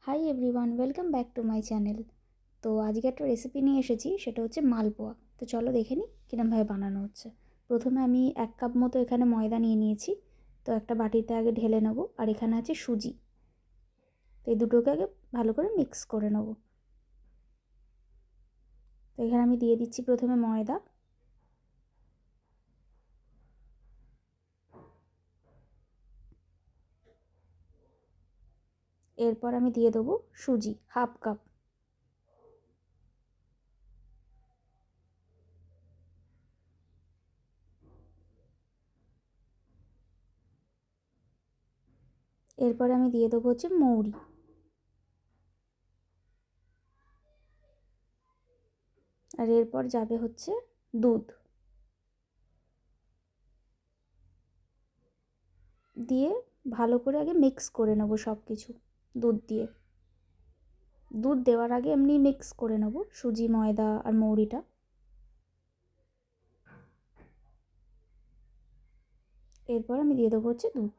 Hi everyone, welcome back to my channel. তো আজকে একটা রেসিপি নিয়ে এসেছি, সেটা হচ্ছে মালপোয়া। তো চলো দেখে নিই কীরমভাবে বানানো হচ্ছে। প্রথমে আমি 1 কাপ মতো এখানে ময়দা নিয়ে নিয়েছি। তো একটা বাটিতে আগে ঢেলে নেব। আর এখানে আছে সুজি। তো এই দুটোকে আগে ভালো করে মিক্স করে নেব। তো এখানে আমি দিয়ে দিচ্ছি প্রথমে ময়দা। এরপর আমি দিয়ে দেবো সুজি 1/2 কাপ। এরপর আমি দিয়ে দেবো হচ্ছে মৌরি। আর এরপর যাবে হচ্ছে দুধ দিয়ে ভালো করে আগে মিক্স করে নেব সব কিছু। দুধ দিয়ে দুধ দেওয়ার আগে এমনি মিক্স করে নেব সুজি, ময়দা আর মৌরিটা। এরপর আমি দিয়ে দেবো হচ্ছে দুধ।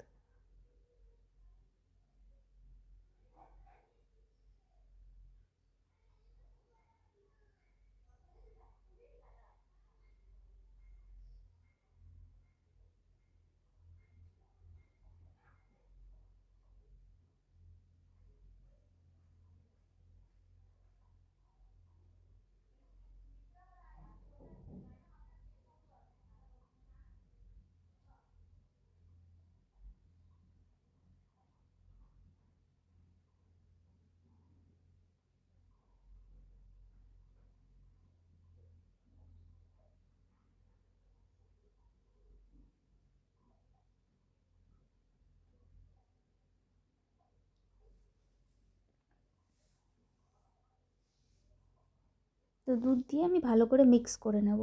তো দুধ দিয়ে আমি ভালো করে মিক্স করে নেব।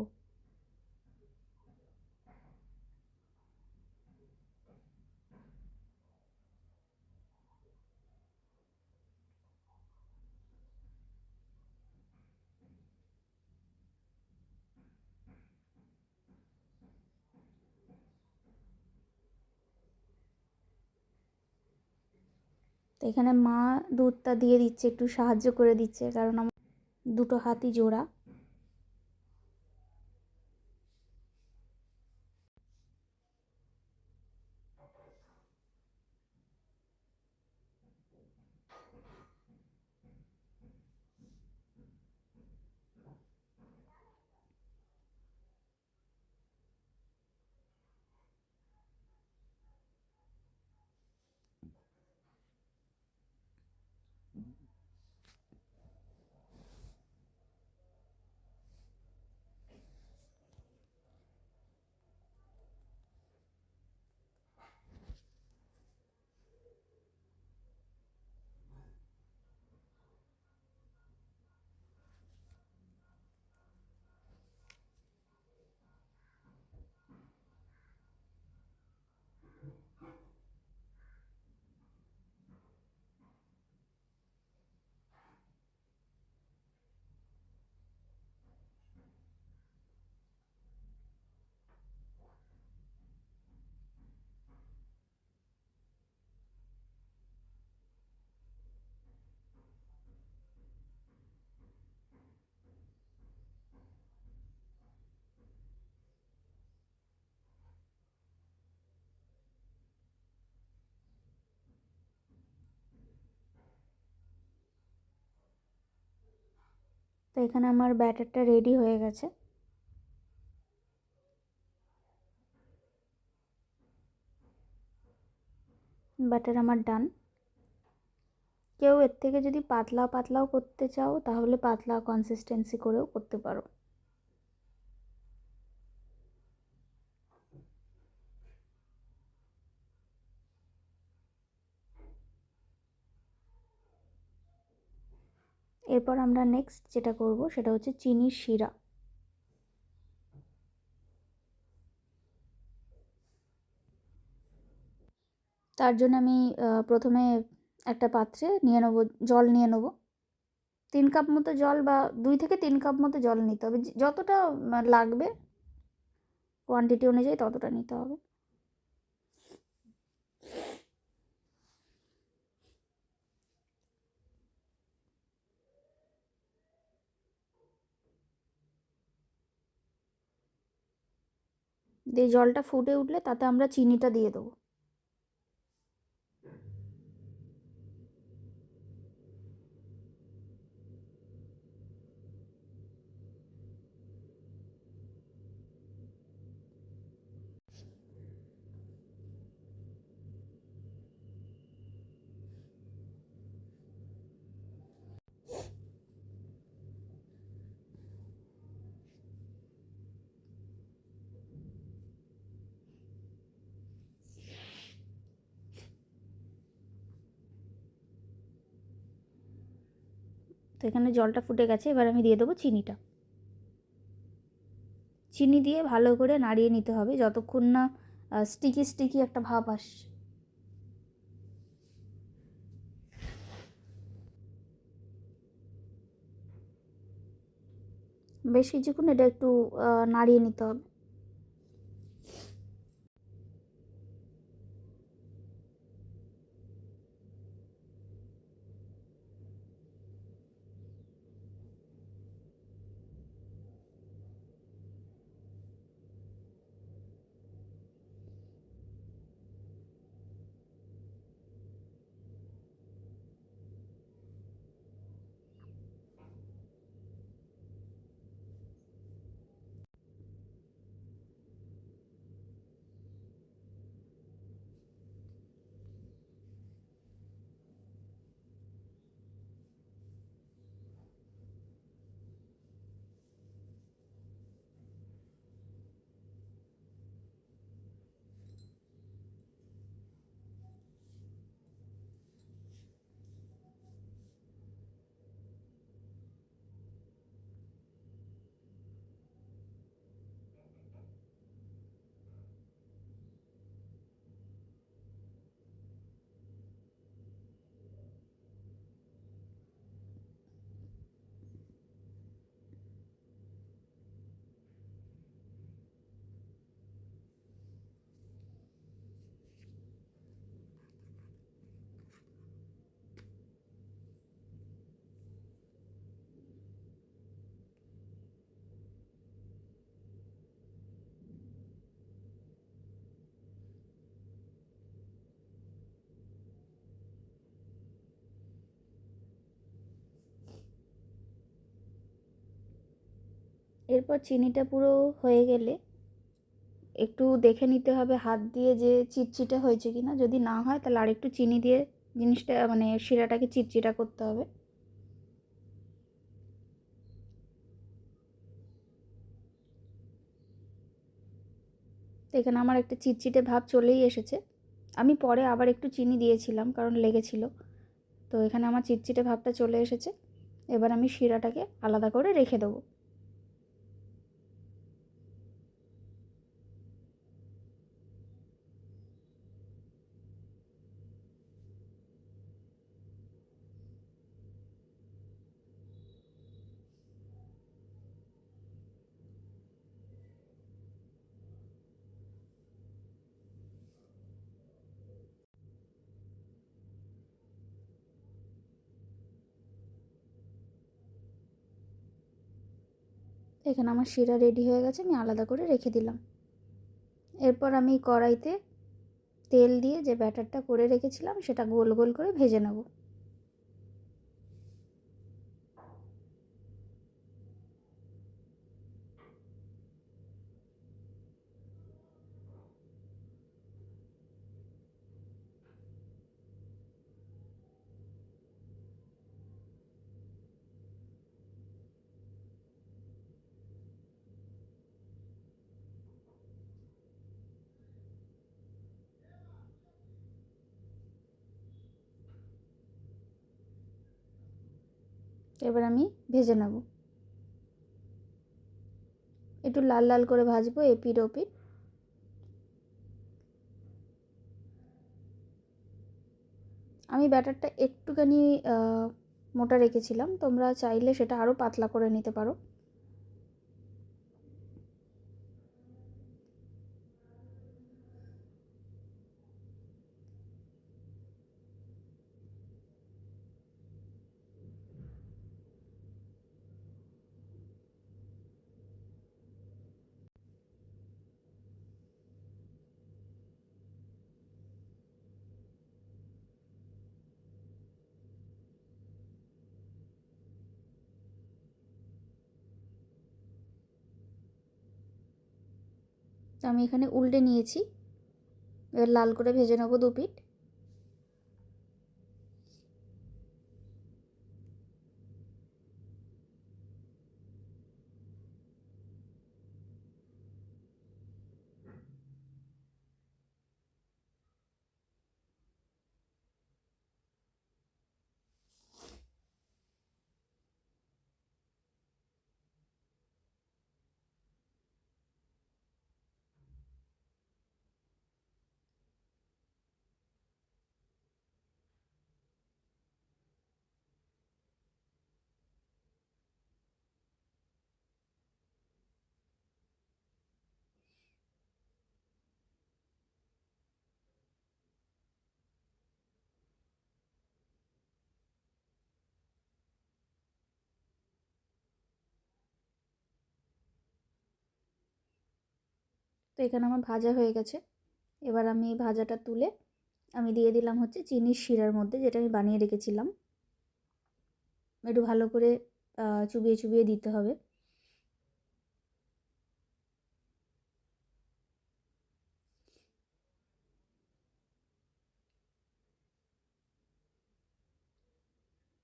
তো এখানে মা দুধটা দিয়ে দিচ্ছে, একটু সাহায্য করে দিচ্ছে, কারণ আমার দুটো হাতই জোড়া। তো এখানে আমার ব্যাটারটা রেডি হয়ে গেছে। ব্যাটার আমার ডান। কেউ এর থেকে যদি পাতলা পাতলাও করতে চাও তাহলে পাতলা কনসিস্টেন্সি করেও করতে পারো। এরপর আমরা নেক্সট যেটা করব সেটা হচ্ছে চিনির শিরা। তার জন্য আমি প্রথমে একটা পাত্রে নিয়ে নেবো, জল নিয়ে নেবো। 3 কাপ মতো জল, বা 2 থেকে 3 কাপ মতো জল নিতে হবে, যতটা লাগবে কোয়ান্টিটি অনুযায়ী ততটা নিতে হবে। দিয়ে জলটা ফুটে উঠলে তাতে আমরা চিনিটা দিয়ে দেবো। তো এখানে জলটা ফুটে গেছে, এবার আমি দিয়ে দেবো চিনিটা। চিনি দিয়ে ভালো করে নাড়িয়ে নিতে হবে যতক্ষণ না স্টিকি স্টিকি একটা ভাব আসছে। বেশ কিছুক্ষণ এটা একটু নাড়িয়ে নিতে হবে। এরপর চিনিটা পুরো হয়ে গেলে একটু দেখে নিতে হবে হাত দিয়ে যে চিটচিটে হয়েছে কিনা। যদি না হয় তাহলে আরেকটু চিনি দিয়ে জিনিসটা মানে শিরাটাকে চিটচিটা করতে হবে। তো এখানে আমার একটা চিটচিটে ভাব চলেই এসেছে। আমি পরে আবার একটু চিনি দিয়েছিলাম কারণ লেগেছিল। তো এখানে আমার চিটচিটে ভাবটা চলে এসেছে। এবার আমি শিরাটাকে আলাদা করে রেখে দেবো। এখানে আমার শিরা রেডি হয়ে গেছে, আমি আলাদা করে রেখে দিলাম। এরপর আমি কড়াইতে তেল দিয়ে যে ব্যাটারটা করে রেখেছিলাম সেটা গোল গোল করে ভেজে নেব। এবার আমি ভেজে নেব, একটু লাল লাল করে ভাজবো এপিঠ ওপিঠ। আমি ব্যাটারটা একটুখানি মোটা রেখেছিলাম, তোমরা চাইলে সেটা আরও পাতলা করে নিতে পারো। তো আমি এখানে উল্টে নিয়েছি, এবার লাল করে ভেজে নেবো 2 পিঠ। তো এখানে আমার ভাজা হয়ে গেছে। এবার আমি এই ভাজাটা তুলে আমি দিয়ে দিলাম হচ্ছে চিনির শিরার মধ্যে, যেটা আমি বানিয়ে রেখেছিলাম। একটু ভালো করে চুবিয়ে চুবিয়ে দিতে হবে।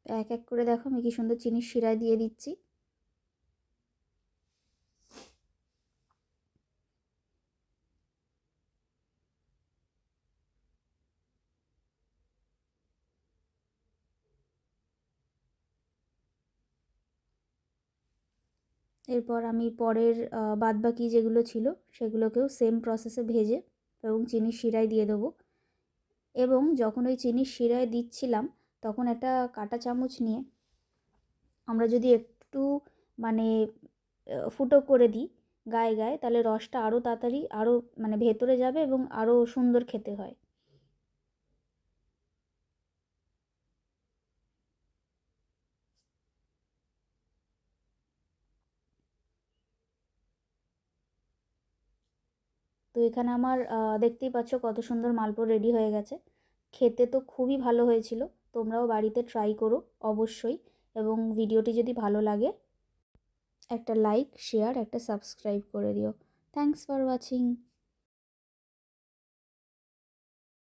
এক এক করে দেখো আমি কি সুন্দর চিনির শিরায় দিয়ে দিচ্ছি। এরপর আমি পরের বাদবাকি যেগুলো ছিল সেগুলোকেও সেম প্রসেসে ভেজে এবং চিনির শিরায় দিয়ে দেবো। এবং যখন ওই চিনির শিরায় দিচ্ছিলাম তখন একটা কাঁটা চামচ নিয়ে আমরা যদি একটু মানে ফুটো করে দিই গায়ে গায়ে, তাহলে রসটা আরও তাড়াতাড়ি আরও মানে ভেতরে যাবে এবং আরও সুন্দর খেতে হয়। তো এখানে আমার দেখতেই পাচ্ছ কত সুন্দর মালপোয়া রেডি হয়ে গেছে। খেতে তো খুবই ভালো হয়েছিল। তোমরাও বাড়িতে ট্রাই করো অবশ্যই, এবং ভিডিওটি যদি ভালো লাগে একটা লাইক, শেয়ার, একটা সাবস্ক্রাইব করে দিও। Thanks for watching.